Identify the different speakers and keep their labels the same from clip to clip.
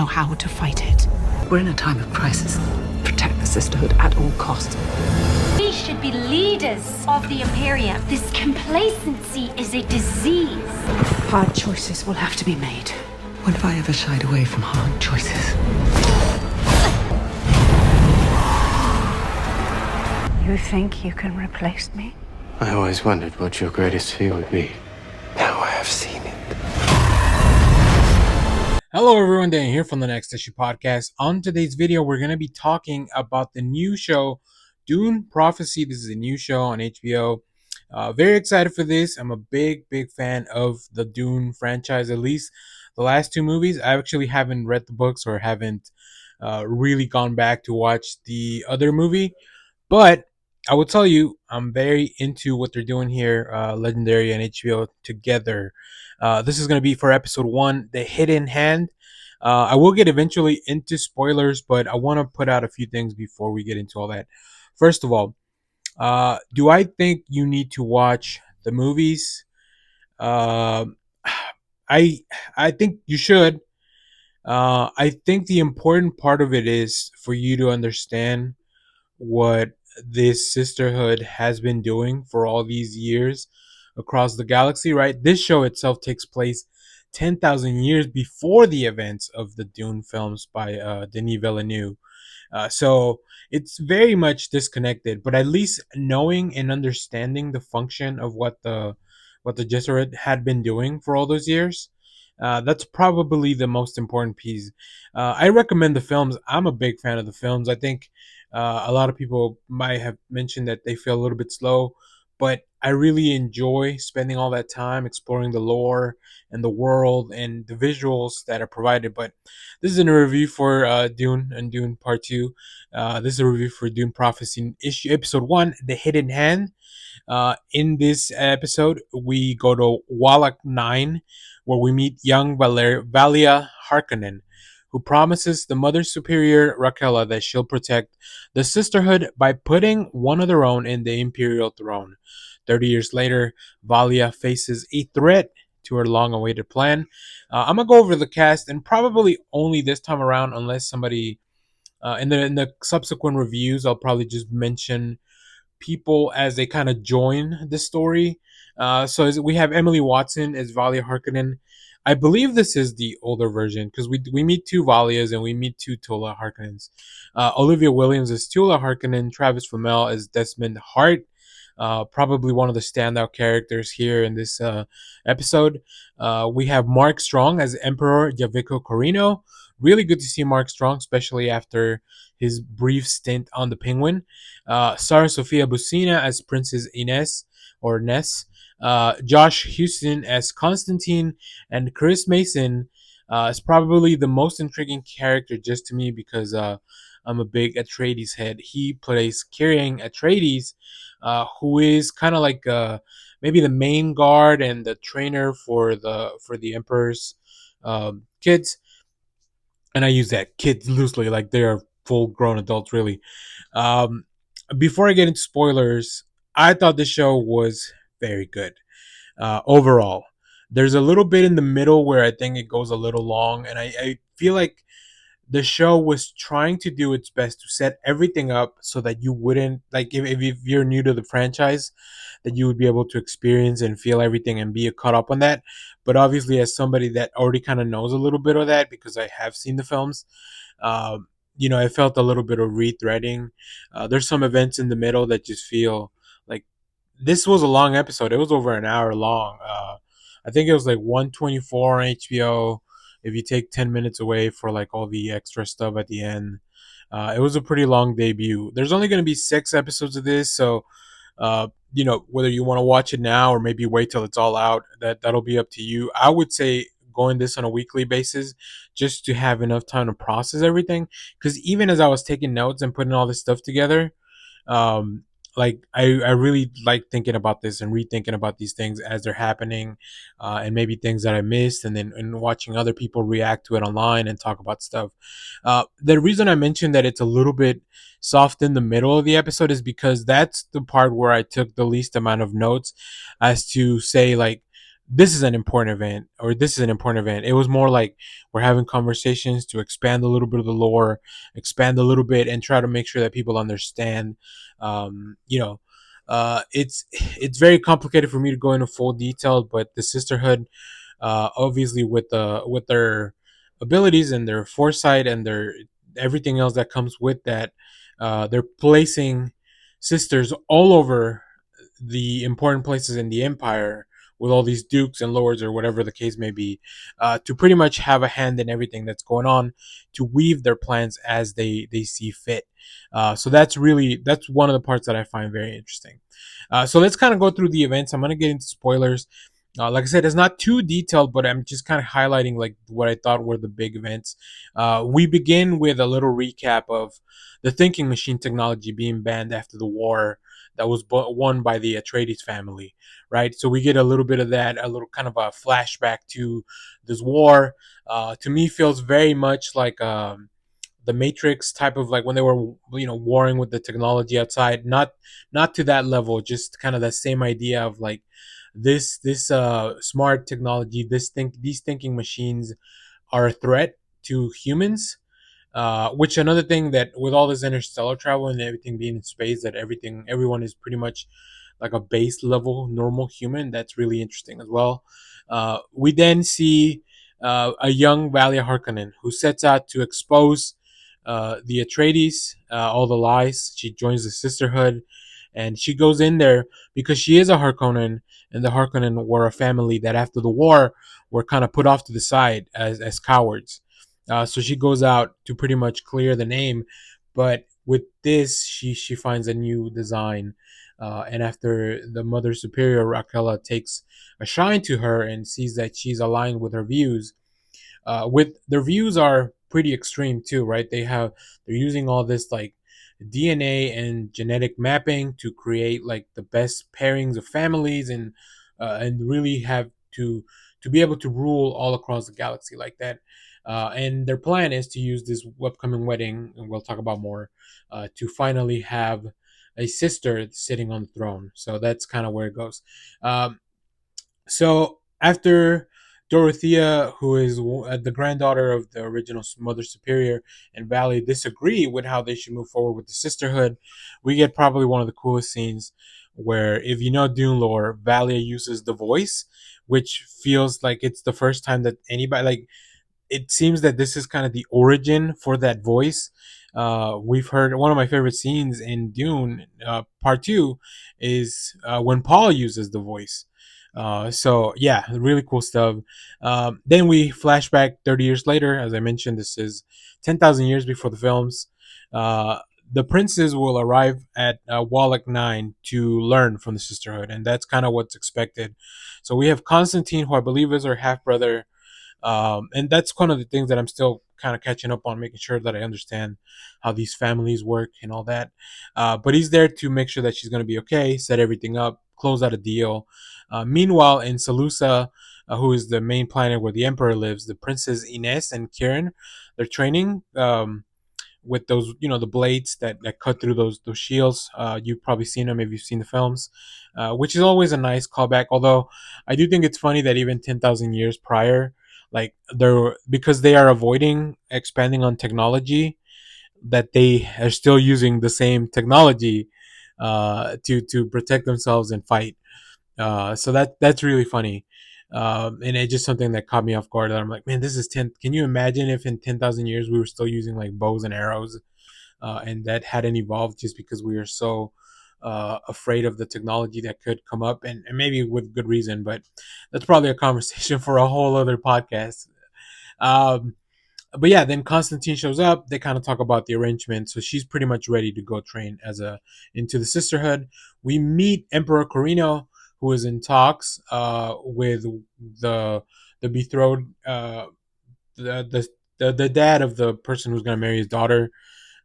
Speaker 1: know how to fight it.
Speaker 2: We're in a time of crisis. Protect the sisterhood at all costs.
Speaker 3: We should be leaders of the Imperium. This complacency is a disease.
Speaker 1: Hard choices will have to be made.
Speaker 2: When have I ever shied away from hard choices?
Speaker 1: You think you can replace me?
Speaker 4: I always wondered what your greatest fear would be. Now I have seen it.
Speaker 5: Hello everyone, Dan here from the Next Issue Podcast. On today's video, we're going to be talking about the new show, Dune Prophecy. This is a new show on HBO. Very excited for this. I'm a big fan of the Dune franchise, at least the last two movies. I actually haven't read the books or haven't really gone back to watch the other movie. But I will tell you, I'm very into what they're doing here, Legendary and HBO together. This is going to be for episode 1, The Hidden Hand. I will get eventually into spoilers, but I want to put out a few things before we get into all that. First of all, do I think you need to watch the movies? I think you should. I think the important part of it is for you to understand what this sisterhood has been doing for all these years across the galaxy, right? This show itself takes place 10,000 years before the events of the Dune films by Denis Villeneuve. So it's very much disconnected, but at least knowing and understanding the function of what the Jesuit had been doing for all those years, that's probably the most important piece. I recommend the films. I'm a big fan of the films. I think a lot of people might have mentioned that they feel a little bit slow, but I really enjoy spending all that time exploring the lore and the world and the visuals that are provided. But this isn't a review for Dune and Dune Part 2. This is a review for Dune Prophecy Episode 1, The Hidden Hand. In this episode, we go to Wallach 9, where we meet young Valia Harkonnen, who promises the Mother Superior Raquella that she'll protect the Sisterhood by putting one of their own in the Imperial throne. 30 years later, Valia faces a threat to her long-awaited plan. I'm gonna go over the cast, and probably only this time around, unless somebody in the subsequent reviews, I'll probably just mention people as they kind of join the story. So we have Emily Watson as Valia Harkonnen. I believe this is the older version because we meet two Valias and we meet two Tola Harkonnens. Olivia Williams as Tula Harkonnen, Travis Fimmel as Desmond Hart. Probably one of the standout characters here in this episode. We have Mark Strong as Emperor Javico Corino. Really good to see Mark Strong, especially after his brief stint on the Penguin. Sarah Sofia Busina as Princess Ines or Ness. Josh Houston as Constantine, and Chris Mason is probably the most intriguing character just to me because I'm a big Atreides head. He plays Kyrian Atreides, who is kind of like maybe the main guard and the trainer for the Emperor's kids. And I use that kids loosely, like they are full grown adults, really. Before I get into spoilers, I thought the show was very good overall. There's a little bit in the middle where I think it goes a little long, and I feel like the show was trying to do its best to set everything up so that you wouldn't, like, if you're new to the franchise, that you would be able to experience and feel everything and be caught up on that. But obviously, as somebody that already kind of knows a little bit of that because I have seen the films, I felt a little bit of rethreading. There's some events in the middle that just feel like this was a long episode. It was over an hour long. I think it was like 124 on HBO. If you take 10 minutes away for like all the extra stuff at the end, it was a pretty long debut. There's only going to be 6 episodes of this, so whether you want to watch it now or maybe wait till it's all out, that'll be up to you. I would say going this on a weekly basis just to have enough time to process everything, because even as I was taking notes and putting all this stuff together, like I really like thinking about this and rethinking about these things as they're happening, and maybe things that I missed, and watching other people react to it online and talk about stuff. The reason I mentioned that it's a little bit soft in the middle of the episode is because that's the part where I took the least amount of notes, as to say, like, this is an important event, or this is an important event. It was more like we're having conversations to expand a little bit of the lore, expand a little bit, and try to make sure that people understand. You know, it's very complicated for me to go into full detail, but the sisterhood, obviously with their abilities and their foresight and their everything else that comes with that, they're placing sisters all over the important places in the empire with all these dukes and lords or whatever the case may be, to pretty much have a hand in everything that's going on, to weave their plans as they see fit. So that's one of the parts that I find very interesting. So let's kind of go through the events. I'm going to get into spoilers. Like I said, it's not too detailed, but I'm just kind of highlighting like what I thought were the big events. We begin with a little recap of the thinking machine technology being banned after the war that was won by the Atreides family, right? So we get a little bit of that, a little kind of a flashback to this war. To me, feels very much like the Matrix type of, like when they were, warring with the technology outside. Not to that level, just kind of the same idea of like this smart technology, these thinking machines are a threat to humans. Which another thing that with all this interstellar travel and everything being in space, that everyone is pretty much like a base level normal human. That's really interesting as well. We then see a young Valia Harkonnen who sets out to expose the Atreides, all the lies. She joins the Sisterhood, and she goes in there because she is a Harkonnen, and the Harkonnen were a family that after the war were kind of put off to the side as cowards. So she goes out to pretty much clear the name, but with this, she finds a new design, and after the Mother Superior Raquella takes a shine to her and sees that she's aligned with her views, with their views are pretty extreme too, right? They're using all this like DNA and genetic mapping to create like the best pairings of families, and really have to be able to rule all across the galaxy like that. And their plan is to use this upcoming wedding, and we'll talk about more, to finally have a sister sitting on the throne. So that's kind of where it goes. So after Dorothea, who is the granddaughter of the original Mother Superior, and Valley disagree with how they should move forward with the sisterhood, we get probably one of the coolest scenes where, if you know Dune lore, Valia uses the voice, which feels like it's the first time that anybody, like, it seems that this is kind of the origin for that voice. We've heard one of my favorite scenes in Dune, Part Two, is when Paul uses the voice. So yeah, really cool stuff. Then we flash back 30 years later. As I mentioned, this is 10,000 years before the films. Uh, the princes will arrive at Wallach 9 to learn from the Sisterhood, and that's kind of what's expected. So we have Constantine, who I believe is her half brother, and that's one of the things that I'm still kind of catching up on, making sure that I understand how these families work and all that. But he's there to make sure that she's going to be okay, set everything up, close out a deal. Meanwhile, in Salusa, who is the main planet where the Emperor lives, the Princess Ines and Kieran, they're training. With those, the blades that cut through those shields. You've probably seen them if you've seen the films, which is always a nice callback. Although I do think it's funny that even 10,000 years prior, like they're because they are avoiding expanding on technology, that they are still using the same technology to protect themselves and fight. So that's really funny. And it's just something that caught me off guard. That I'm like, man, this is 10. Can you imagine if in 10,000 years we were still using like bows and arrows, and that hadn't evolved just because we are so afraid of the technology that could come up, and maybe with good reason. But that's probably a conversation for a whole other podcast. Um, but yeah, then Constantine shows up. They kind of talk about the arrangement, so she's pretty much ready to go train as a into the sisterhood. We meet Emperor Corino, who is in talks with the the betrothed, the, the the dad of the person who's going to marry his daughter.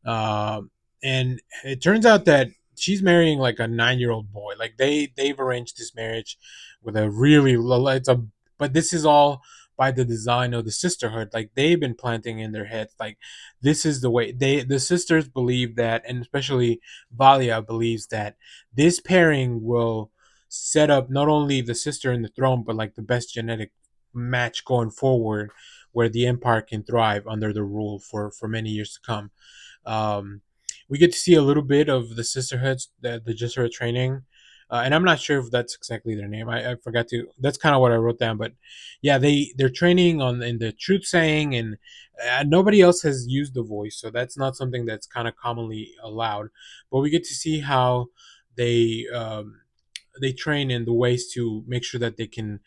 Speaker 5: And it turns out that she's marrying like a 9-year-old boy. Like they've arranged this marriage with a really it's a but this is all by the design of the sisterhood. Like they've been planting in their heads like this is the way. The sisters believe that, and especially Valia believes that this pairing will set up not only the sister and the throne, but like the best genetic match going forward, where the empire can thrive under the rule for many years to come. Um, we get to see a little bit of the sisterhoods, the Jisra training, and I'm not sure if that's exactly their name. I forgot to. That's kind of what I wrote down, but yeah, they're training on in the truth saying, and nobody else has used the voice, so that's not something that's kind of commonly allowed. But we get to see how they they train in the ways to make sure that they can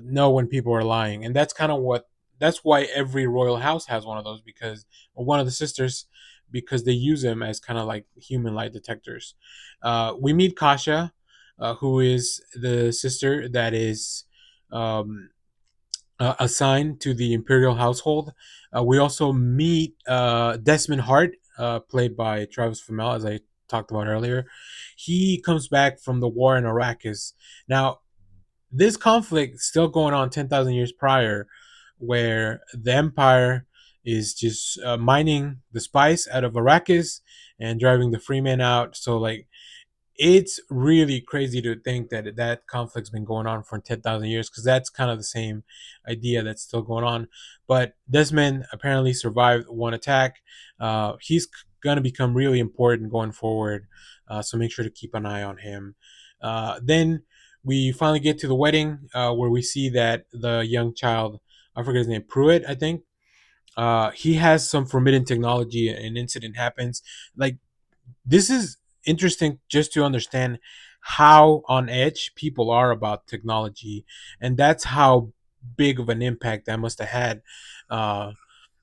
Speaker 5: know when people are lying, and that's kind of what that's why every royal house has one of those, because or one of the sisters, because they use them as kind of like human lie detectors. We meet Kasha, who is the sister that is um, assigned to the imperial household. We also meet Desmond Hart, played by Travis Fimmel, as I talked about earlier. He comes back from the war in Arrakis. Now, this conflict is still going on 10,000 years prior, where the Empire is just mining the spice out of Arrakis and driving the freemen out. So, like, it's really crazy to think that that conflict's been going on for 10,000 years, because that's kind of the same idea that's still going on. But Desmond apparently survived one attack. He's going to become really important going forward. So make sure to keep an eye on him. Then we finally get to the wedding, where we see that the young child, I forget his name, Pruitt, I think. He has some forbidden technology. An incident happens. Like, this is interesting just to understand how on edge people are about technology, and that's how big of an impact that must have had. And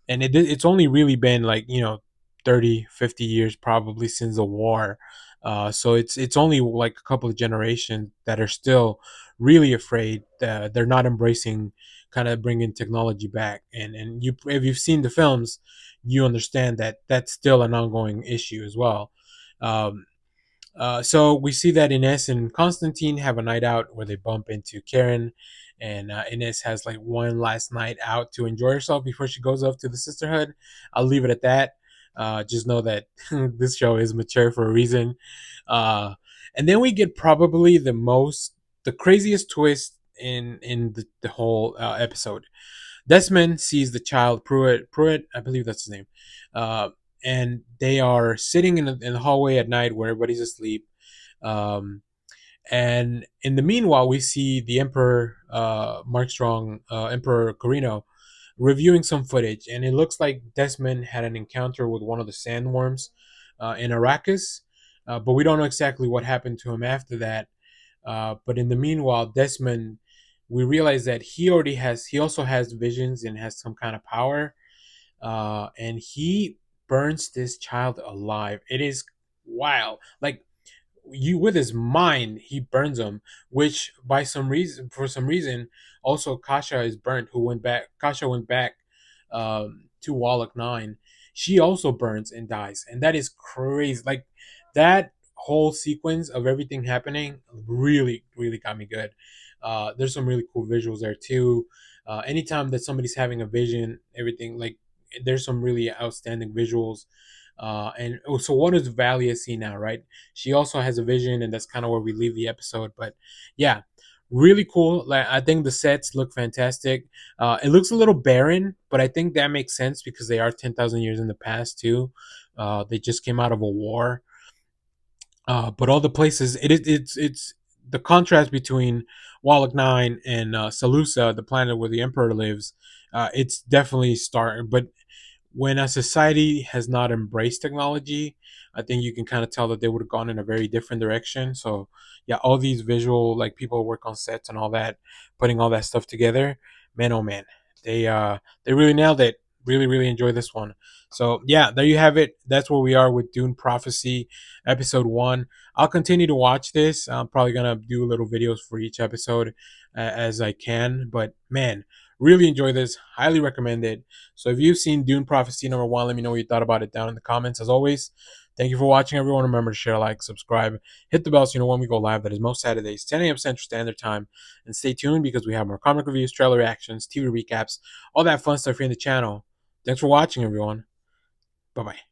Speaker 5: it's only really been like 30-50 years probably since the war. So it's only like a couple of generations that are still really afraid that they're not embracing kind of bringing technology back. And you, if you've seen the films, you understand that that's still an ongoing issue as well. um, so we see that Ines and Constantine have a night out where they bump into Karen, and Ines has like one last night out to enjoy herself before she goes off to the sisterhood. I'll leave it at that. Just know that this show is mature for a reason. Uh, and then we get probably the craziest twist in the whole episode. Desmond sees the child Pruitt, I believe that's his name, uh, and they are sitting in the hallway at night where everybody's asleep. Um, and in the meanwhile, we see the Emperor Mark Strong, Emperor Corino, reviewing some footage, and it looks like Desmond had an encounter with one of the sandworms in Arrakis, but we don't know exactly what happened to him after that. But in the meanwhile, Desmond, we realize that he also has visions and has some kind of power, and he burns this child alive. It is wild. Like, you, with his mind he burns them, which by some reason for some reason also Kasha is burnt, who went back Kasha went back to Wallach 9. She also burns and dies, and that is crazy. Like, that whole sequence of everything happening really really got me good. There's some really cool visuals there too. Anytime that somebody's having a vision, everything, like, there's some really outstanding visuals. And oh, so what does Valia see now, right? She also has a vision, and that's kind of where we leave the episode. But yeah, really cool. Like, I think the sets look fantastic. It looks a little barren, but I think that makes sense because they are 10,000 years in the past too. They just came out of a war. But all the places, it's the contrast between Wallach 9 and Salusa, the planet where the Emperor lives. It's definitely stark, but when a society has not embraced technology, I think you can kind of tell that they would have gone in a very different direction. So yeah, all these visual, like, people who work on sets and all that, putting all that stuff together, man, oh man, they really nailed it. Really, really enjoy this one. So yeah, there you have it. That's where we are with Dune Prophecy, episode 1. I'll continue to watch this. I'm probably gonna do little videos for each episode as I can. But man, really enjoy this. Highly recommend it. So if you've seen Dune Prophecy number 1, let me know what you thought about it down in the comments. As always, thank you for watching, everyone. Remember to share, like, subscribe, hit the bell so you know when we go live. That is most Saturdays, 10 a.m. Central Standard Time. And stay tuned because we have more comic reviews, trailer reactions, TV recaps, all that fun stuff here in the channel. Thanks for watching, everyone. Bye-bye.